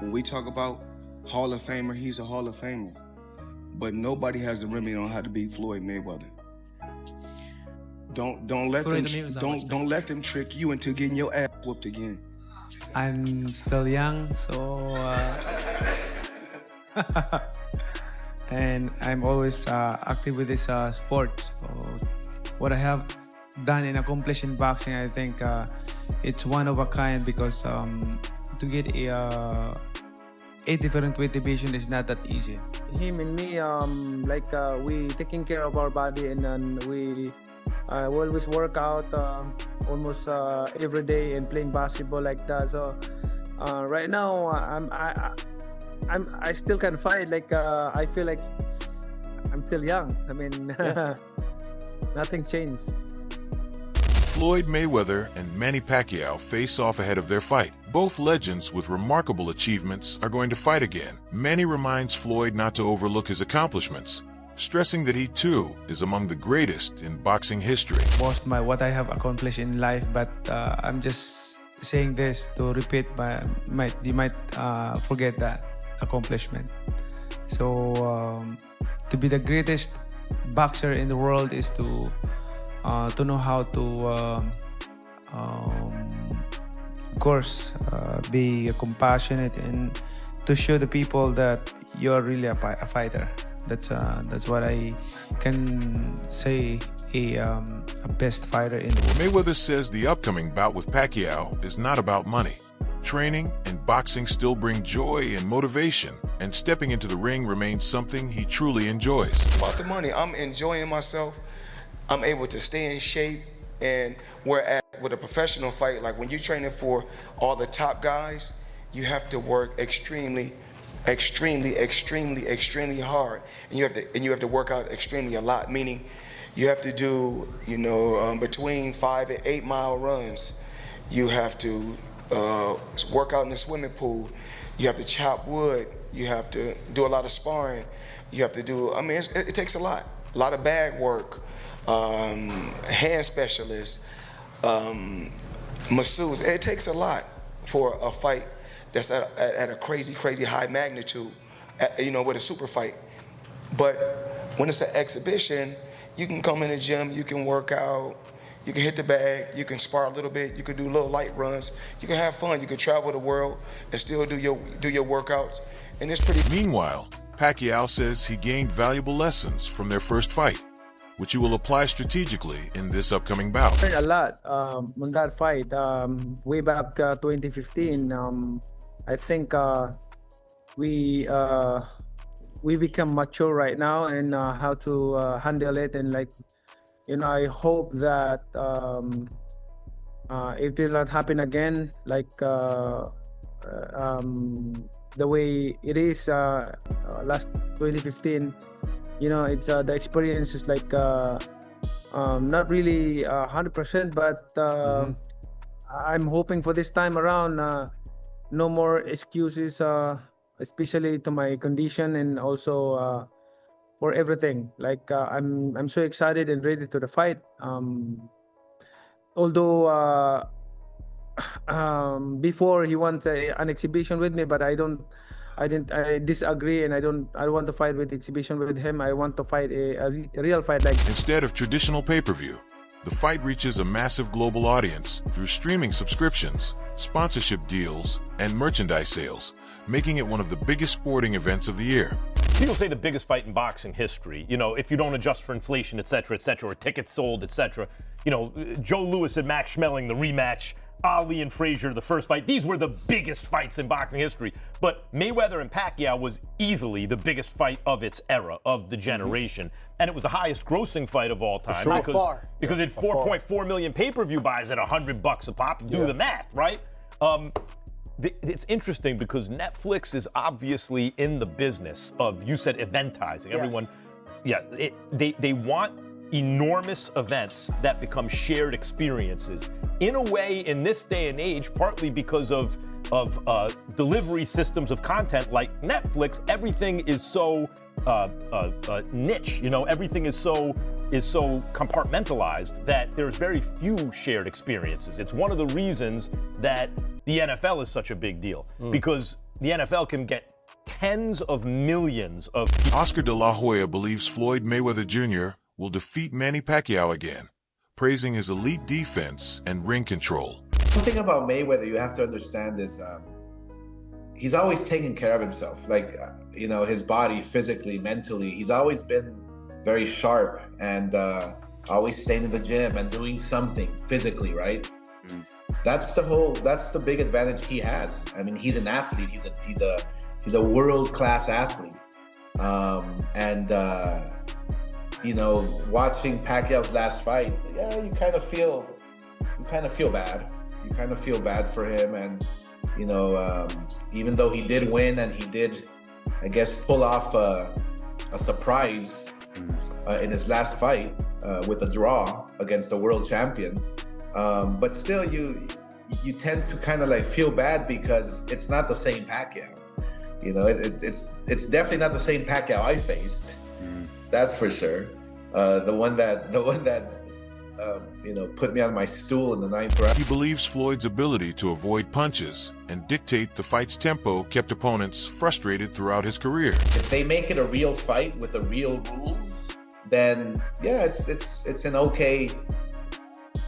when we talk about Hall of Famer, he's a Hall of Famer. But nobody has the remedy on how to beat Floyd Mayweather. Don't let them trick you into getting your ass whooped again. I'm still young, so and I'm always active with this sport. So what I have done and accomplished in boxing, I think it's one of a kind, because to get a different weight division is not that easy. Him and me, we taking care of our body, and then we always work out almost every day and playing basketball like that. So right now, I still can fight. I feel like I'm still young. I mean, yeah. Nothing changed. Floyd Mayweather and Manny Pacquiao face off ahead of their fight. Both legends with remarkable achievements are going to fight again. Manny reminds Floyd not to overlook his accomplishments, stressing that he too is among the greatest in boxing history. Most what I have accomplished in life, but I'm just saying this to repeat, you might forget that accomplishment. So to be the greatest boxer in the world is to know how to of course be compassionate and to show the people that you're really a fighter. That's what I can say a best fighter in the world. Mayweather says the upcoming bout with Pacquiao is not about money. Training and boxing still bring joy and motivation, and stepping into the ring remains something he truly enjoys. About the money, I'm enjoying myself. I'm able to stay in shape, and whereas with a professional fight, like when you're training for all the top guys, you have to work extremely hard, and you have to work out extremely a lot. Meaning, you have to do between 5 and 8 mile runs. You have to work out in the swimming pool. You have to chop wood. You have to do a lot of sparring. You have to do. I mean, it takes a lot of bag work. Hand specialists, masseuse. It takes a lot for a fight that's at a crazy high magnitude, with a super fight. But when it's an exhibition, you can come in the gym, you can work out, you can hit the bag, you can spar a little bit, you can do little light runs, you can have fun, you can travel the world and still do your workouts, and it's pretty. Meanwhile, Pacquiao says he gained valuable lessons from their first fight, which he will apply strategically in this upcoming bout. I learned a lot on that fight. Way back 2015, I think we become mature right now, and how to handle it, and I hope that it will not happen again, the way it is last 2015. It's the experience is not really 100%, but I'm hoping for this time around, no more excuses, especially to my condition, and also for everything. I'm so excited and ready to the fight. Although before he wants an exhibition with me, but I disagree, and I don't want to fight with exhibition with him. I want to fight a real fight. Instead of traditional pay-per-view, the fight reaches a massive global audience through streaming subscriptions, sponsorship deals, and merchandise sales, making it one of the biggest sporting events of the year. People say the biggest fight in boxing history, if you don't adjust for inflation, et cetera, or tickets sold, et cetera. Joe Louis and Max Schmeling, the rematch, Ali and Frazier, the first fight. These were the biggest fights in boxing history. But Mayweather and Pacquiao was easily the biggest fight of its era, of the generation. And it was the highest grossing fight of all time. Sure. Because it had 4.4 million pay-per-view buys at $100 a pop. Do the math, right? It's interesting because Netflix is obviously in the business of, you said, eventizing. Yes. Everyone, they want enormous events that become shared experiences. In a way, in this day and age, partly because of delivery systems of content like Netflix, everything is so niche. Everything is so compartmentalized that there's very few shared experiences. It's one of the reasons that the NFL is such a big deal, because the NFL can get tens of millions of Oscar de la Hoya believes Floyd Mayweather Jr. will defeat Manny Pacquiao again, praising his elite defense and ring control. One thing about Mayweather you have to understand is he's always taken care of himself. Like, you know, his body, physically, mentally, he's always been very sharp and always staying in the gym and doing something physically, right? That's the big advantage he has. I mean, he's an athlete. He's a world-class athlete. You know, watching Pacquiao's last fight, yeah, you kind of feel bad. You kind of feel bad for him, and you know, even though he did win and he did, I guess, pull off a surprise in his last fight with a draw against the world champion, but still, you tend to kind of like feel bad because it's not the same Pacquiao. You know, it's definitely not the same Pacquiao I faced. That's for sure. The one that you know, put me on my stool in the 9th round. He believes Floyd's ability to avoid punches and dictate the fight's tempo kept opponents frustrated throughout his career. If they make it a real fight with the real rules, then yeah, it's an okay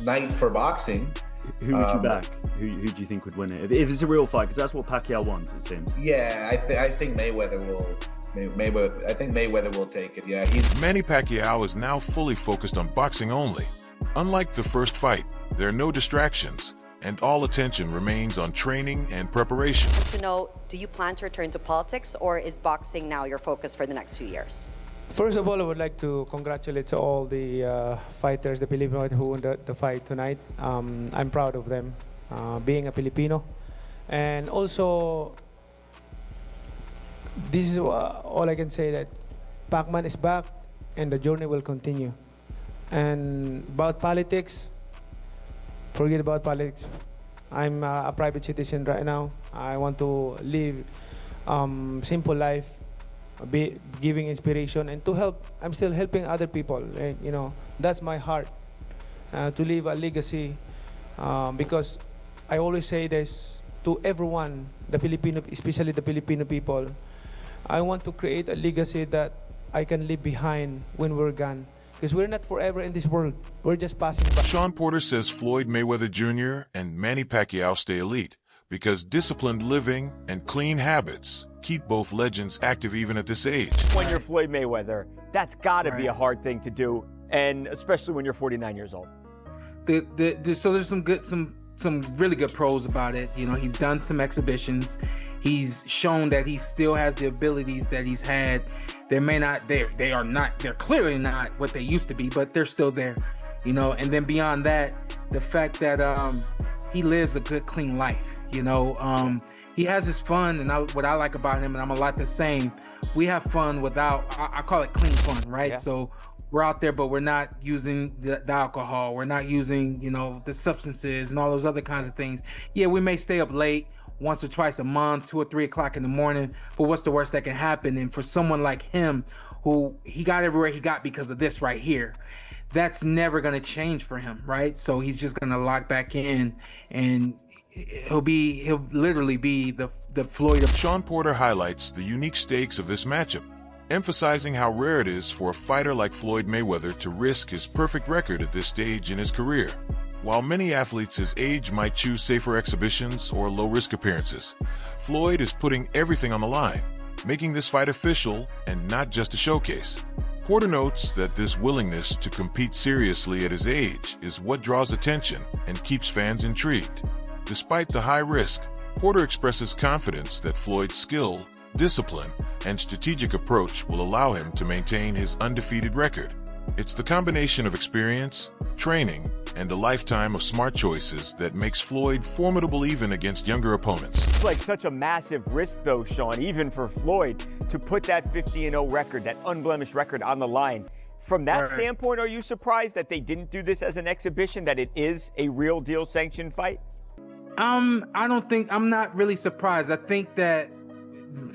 night for boxing. Who would you back? Who do you think would win it? If it's a real fight, because that's what Pacquiao wants, it seems. Yeah, I think Mayweather will. I think Mayweather will take it. Yeah, Manny Pacquiao is now fully focused on boxing only. Unlike the first fight, there are no distractions, and all attention remains on training and preparation. To know, do you plan to return to politics, or is boxing now your focus for the next few years? First of all, I would like to congratulate all the fighters, the Filipino who won the fight tonight. I'm proud of them, being a Filipino. And also, this is all I can say, that Pacman is back and the journey will continue. And about politics, forget about politics. I'm a private citizen right now. I want to live simple life, be giving inspiration and to help. I'm still helping other people. You know, that's my heart, to leave a legacy, because I always say this to everyone, the Filipino, especially the Filipino people. I want to create a legacy that I can leave behind when we're gone. Because we're not forever in this world. We're just passing by. Sean Porter says Floyd Mayweather Jr. and Manny Pacquiao stay elite because disciplined living and clean habits keep both legends active even at this age. When you're Floyd Mayweather, that's got to be a hard thing to do, and especially when you're 49 years old. So there's some really good pros about it. You know, he's done some exhibitions. He's shown that he still has the abilities that he's had. They're clearly not what they used to be, but they're still there, you know. And then beyond that, the fact that he lives a good, clean life, you know. He has his fun, and what I like about him, and I'm a lot the same, we have fun without, I call it clean fun, right? Yeah. So we're out there, but we're not using the alcohol. We're not using, you know, the substances and all those other kinds of things. Yeah, we may stay up late once or twice a month, 2 or 3 o'clock in the morning, but what's the worst that can happen? And for someone like him, who he got everywhere he got because of this right here, that's never going to change for him, right? So he's just going to lock back in, and he'll literally be the Floyd of... Sean Porter highlights the unique stakes of this matchup, emphasizing how rare it is for a fighter like Floyd Mayweather to risk his perfect record at this stage in his career. While many athletes his age might choose safer exhibitions or low-risk appearances, Floyd is putting everything on the line, making this fight official and not just a showcase. Porter notes that this willingness to compete seriously at his age is what draws attention and keeps fans intrigued. Despite the high risk, Porter expresses confidence that Floyd's skill, discipline, and strategic approach will allow him to maintain his undefeated record. It's the combination of experience, training, and a lifetime of smart choices that makes Floyd formidable even against younger opponents. It's like such a massive risk, though, Sean, even for Floyd, to put that 50-0 record, that unblemished record, on the line. From that standpoint, are you surprised that they didn't do this as an exhibition, that it is a real deal sanctioned fight? I'm not really surprised. I think that,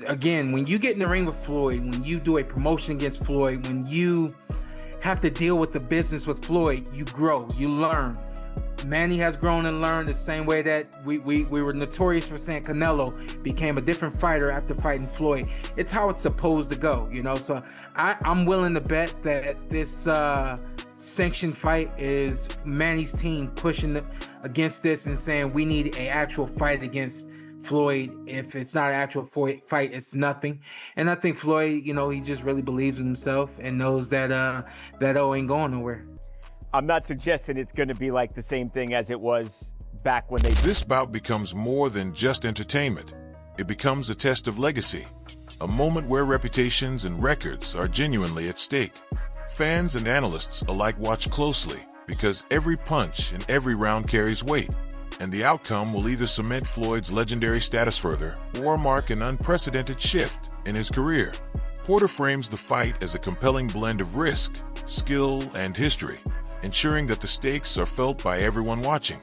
again, when you get in the ring with Floyd, when you do a promotion against Floyd, when you have to deal with the business with Floyd, you grow, you learn. Manny has grown and learned the same way that we were notorious for saying Canelo became a different fighter after fighting Floyd. It's how it's supposed to go, you know. So I'm willing to bet that this sanctioned fight is Manny's team pushing against this and saying we need an actual fight against Floyd. If it's not an actual fight, it's nothing. And I think Floyd, you know, he just really believes in himself and knows that that O ain't going nowhere. I'm not suggesting it's going to be like the same thing as it was back when they... This bout becomes more than just entertainment. It becomes a test of legacy, a moment where reputations and records are genuinely at stake. Fans and analysts alike watch closely because every punch and every round carries weight, and the outcome will either cement Floyd's legendary status further or mark an unprecedented shift in his career. Porter frames the fight as a compelling blend of risk, skill, and history, ensuring that the stakes are felt by everyone watching.